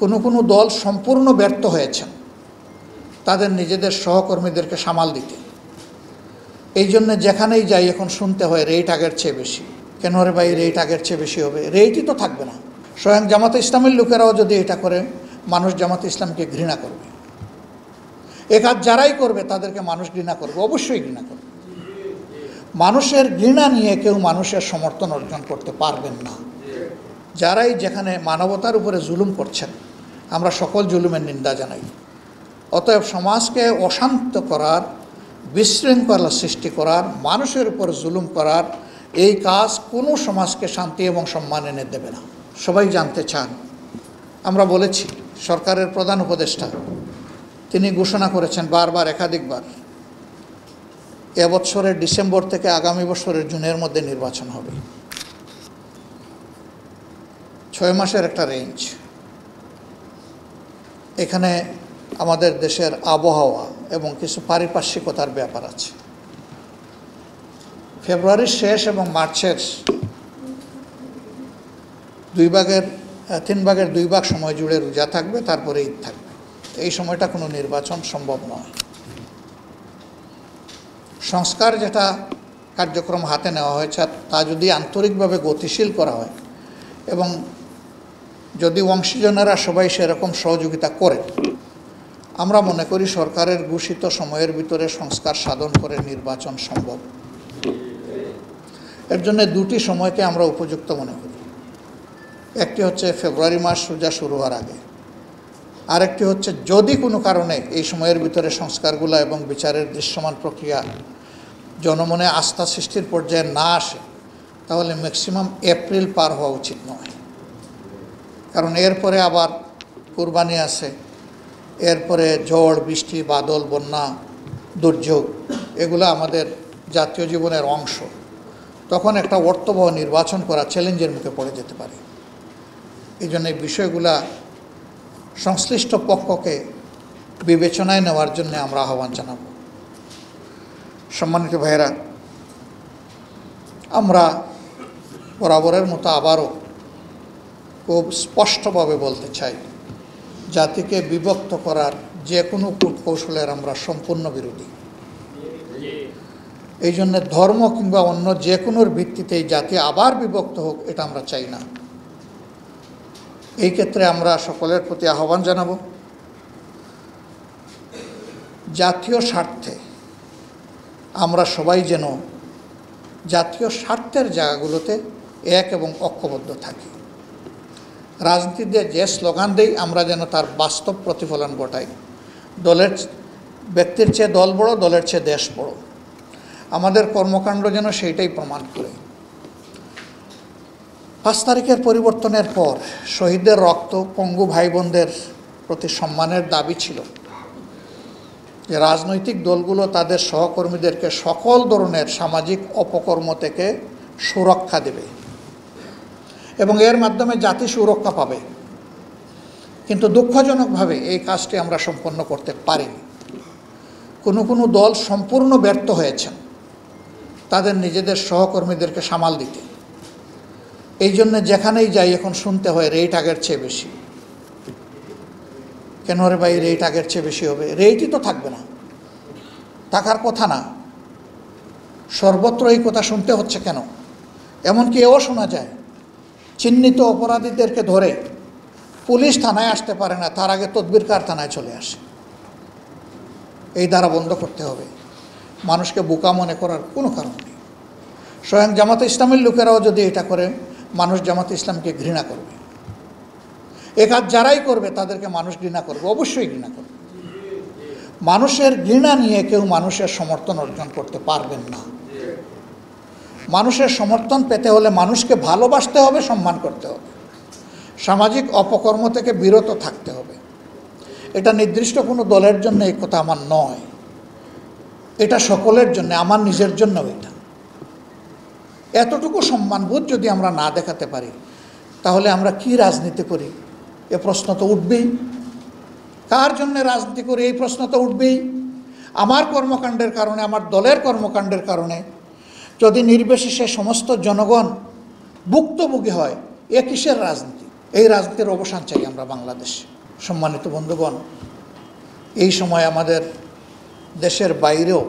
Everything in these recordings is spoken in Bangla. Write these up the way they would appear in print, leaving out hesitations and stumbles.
কোনো দল সম্পূর্ণ ব্যর্থ হয়েছেন তাদের নিজেদের সহকর্মীদেরকে সামাল দিতে। এই জন্য যেখানেই যাই এখন শুনতে হয় রেট আগের চেয়ে বেশি। কেন রে ভাই, রেট আগের চেয়ে বেশি হবে? রেটই তো থাকবে না। স্বয়ং জামাতে ইসলামের লোকেরাও যদি এটা করে, মানুষ জামাতে ইসলামকে ঘৃণা করবে। এ কাজ যারাই করবে তাদেরকে মানুষ ঘৃণা করবে, অবশ্যই ঘৃণা করবে। মানুষের ঘৃণা নিয়ে কেউ মানুষের সমর্থন অর্জন করতে পারবেন না। যারাই যেখানে মানবতার উপরে জুলুম করছেন, আমরা সকল জুলুমের নিন্দা জানাই। অতএব সমাজকে অশান্ত করার, বিশৃঙ্খলা সৃষ্টি করার, মানুষের উপর জুলুম করার এই কাজ কোনো সমাজকে শান্তি এবং সম্মান এনে দেবে না। সবাই জানতে চান, আমরা বলেছি সরকারের প্রধান উপদেষ্টা তিনি ঘোষণা করেছেন বারবার, একাধিকবার, এবছরের ডিসেম্বর থেকে আগামী বছরের জুনের মধ্যে নির্বাচন হবে। 6 মাসের একটা রেঞ্জ। এখানে আমাদের দেশের আবহাওয়া এবং কিছু পারিপার্শ্বিকতার ব্যাপার আছে। ফেব্রুয়ারির শেষ এবং মার্চের 3 ভাগের 2 ভাগ সময় জুড়ে রোজা থাকবে, তারপরে ঈদ থাকবে। এই সময়টা কোনো নির্বাচন সম্ভব নয়। সংস্কার যেটা কার্যক্রম হাতে নেওয়া হয়েছে তা যদি আন্তরিকভাবে গতিশীল করা হয় এবং যদি অংশীজনেরা সবাই সেরকম সহযোগিতা করে, আমরা মনে করি সরকারের ঘোষিত সময়ের ভিতরে সংস্কার সাধন করে নির্বাচন সম্ভব। এর জন্য 2টি সময়কে আমরা উপযুক্ত মনে করি। একটি হচ্ছে ফেব্রুয়ারি মাস রোজা শুরু হওয়ার আগে, আরেকটি হচ্ছে যদি কোনো কারণে এই সময়ের ভিতরে সংস্কারগুলো এবং বিচারের দৃশ্যমান প্রক্রিয়া জনমনে আস্থা সৃষ্টির পর্যায়ে না আসে, তাহলে ম্যাক্সিমাম এপ্রিল পার হওয়া উচিত নয়। কারণ এরপরে আবার কুরবানি আছে, এরপরে ঝড় বৃষ্টি, বাদল, বন্যা, দুর্যোগ, এগুলো আমাদের জাতীয় জীবনের অংশ। তখন একটা অর্থবহ নির্বাচন করা চ্যালেঞ্জের মুখে পড়ে যেতে পারে। এই জন্য এই বিষয়গুলা সংশ্লিষ্ট পক্ষকে বিবেচনায় নেওয়ার জন্য আমরা আহ্বান জানাব। সম্মানিত ভাইয়েরা, আমরা বরাবরের মতো আবারও খুব স্পষ্টভাবে বলতে চাই, জাতিকে বিভক্ত করার যে কোনো কূটকৌশলের আমরা সম্পূর্ণ বিরোধী। এই জন্য ধর্ম কিংবা অন্য যে কোনোর ভিত্তিতে এই জাতি আবার বিভক্ত হোক, এটা আমরা চাই না। এই ক্ষেত্রে আমরা সকলের প্রতি আহ্বান জানাব, জাতীয় স্বার্থে আমরা সবাই যেন জাতীয় স্বার্থের জায়গাগুলোতে এক এবং ঐক্যবদ্ধ থাকি। রাজনীতিতে যে স্লোগান দেই আমরা যেন তার বাস্তব প্রতিফলন ঘটাই। ব্যক্তির চেয়ে দল বড়, দলের চেয়ে দেশ বড়। আমাদের কর্মকাণ্ড যেন সেইটাই প্রমাণ করে। 5 তারিখের পরিবর্তনের পর শহীদদের রক্ত, পঙ্গু ভাই বোনদের প্রতি সম্মানের দাবি ছিল যে রাজনৈতিক দলগুলো তাদের সহকর্মীদেরকে সকল ধরনের সামাজিক অপকর্ম থেকে সুরক্ষা দেবে এবং এর মাধ্যমে জাতি সুরক্ষা পাবে। কিন্তু দুঃখজনকভাবে এই কাজটি আমরা সম্পন্ন করতে পারিনি। কোনো দল সম্পূর্ণ ব্যর্থ হয়েছেন তাদের নিজেদের সহকর্মীদেরকে সামাল দিতে। এই জন্য যেখানেই যাই এখন শুনতে হয় রেট আগের চেয়ে বেশি। কেন রে ভাই, রেট আগের চেয়ে বেশি হবে? রেটই তো থাকবে না, থাকার কথা না। সর্বত্র এই কথা শুনতে হচ্ছে কেন? এমনকি এও শোনা যায় চিহ্নিত অপরাধীদেরকে ধরে পুলিশ থানায় আসতে পারে না, তার আগে তদবিরকার থানায় চলে আসে। এই দ্বারা বন্ধ করতে হবে। মানুষকে বোকা মনে করার কোনো কারণ নেই। স্বয়ং জামাতে ইসলামের লোকেরাও যদি এটা করে, মানুষ জামাতে ইসলামকে ঘৃণা করবে। এ কাজ যারাই করবে তাদেরকে মানুষ ঘৃণা করবে, অবশ্যই ঘৃণা করবে। মানুষের ঘৃণা নিয়ে কেউ মানুষের সমর্থন অর্জন করতে পারবেন না। মানুষের সমর্থন পেতে হলে মানুষকে ভালোবাসতে হবে, সম্মান করতে হবে, সামাজিক অপকর্ম থেকে বিরত থাকতে হবে। এটা নির্দিষ্ট কোনো দলের জন্য এই কথা আমার নয়, এটা সকলের জন্য, আমার নিজের জন্য। এটা এতটুকু সম্মানবোধ যদি আমরা না দেখাতে পারি, তাহলে আমরা কি রাজনীতি করি এ প্রশ্ন তো উঠবেই। কার জন্য রাজনীতি করি এই প্রশ্ন তো উঠবেই। আমার কর্মকাণ্ডের কারণে, আমার দলের কর্মকাণ্ডের কারণে যদি নির্বিশেষে সমস্ত জনগণ ভুক্তভোগী হয়, এ কিসের রাজনীতি? এই রাজনীতির অবসান চাই আমরা বাংলাদেশে। সম্মানিত বন্ধুগণ, এই সময় আমাদের দেশের বাইরেও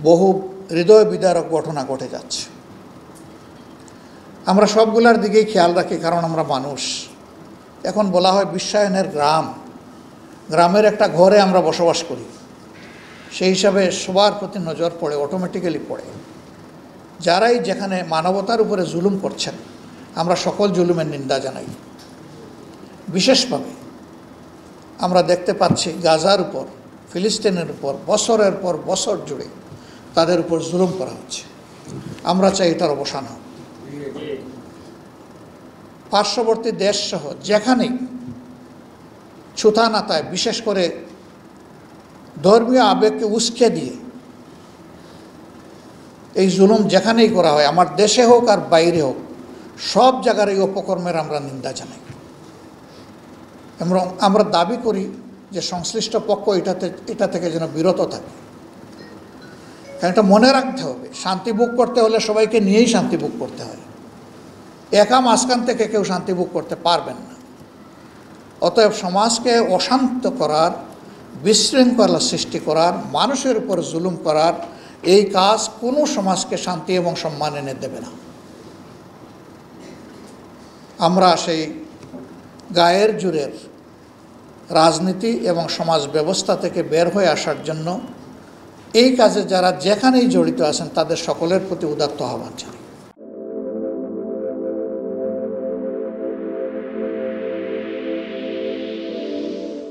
বহু হৃদয় বিদারক ঘটনা ঘটে যাচ্ছে। আমরা সবগুলার দিকেই খেয়াল রাখি, কারণ আমরা মানুষ। এখন বলা হয় বিশ্বায়নের গ্রাম, গ্রামের একটা ঘরে আমরা বসবাস করি, সেই হিসাবে সবার প্রতি নজর পড়ে, অটোমেটিক্যালি পড়ে। যারাই যেখানে মানবতার উপরে জুলুম করছেন, আমরা সকল জুলুমের নিন্দা জানাই। বিশেষভাবে আমরা দেখতে পাচ্ছি গাজার উপর, ফিলিস্তিনের উপর বছরের পর বছর জুড়ে তাদের উপর জুলুম করা হচ্ছে। আমরা চাই এটার অবসান হোক। পার্শ্ববর্তী দেশসহ যেখানেই ছুতানাতায়, বিশেষ করে ধর্মীয় আবেগকে উস্কে দিয়ে এই জুলুম যেখানেই করা হয়, আমার দেশে হোক আর বাইরে হোক, সব জায়গার এই অপকর্মের আমরা নিন্দা জানাই। এবং আমরা দাবি করি যে সংশ্লিষ্ট পক্ষ এটা থেকে যেন বিরত থাকে। কারণ এটা মনে রাখতে হবে, শান্তি ভোগ করতে হলে সবাইকে নিয়েই শান্তি ভোগ করতে হয়। একা মাঝখান থেকে কেউ শান্তি ভোগ করতে পারবেন না। অতএব সমাজকে অশান্ত করার, বিশৃঙ্খলা সৃষ্টি করার, মানুষের উপর জুলুম করার এই কাজ কোনো সমাজকে শান্তি এবং সম্মান এনে দেবে না। আমরা সেই গায়ের জোরের রাজনীতি এবং সমাজ ব্যবস্থা থেকে বের হয়ে আসার জন্য এই কাজে যারা যেখানেই জড়িত আছেন তাদের সকলের প্রতি উদাত্ত আহ্বান জানাই।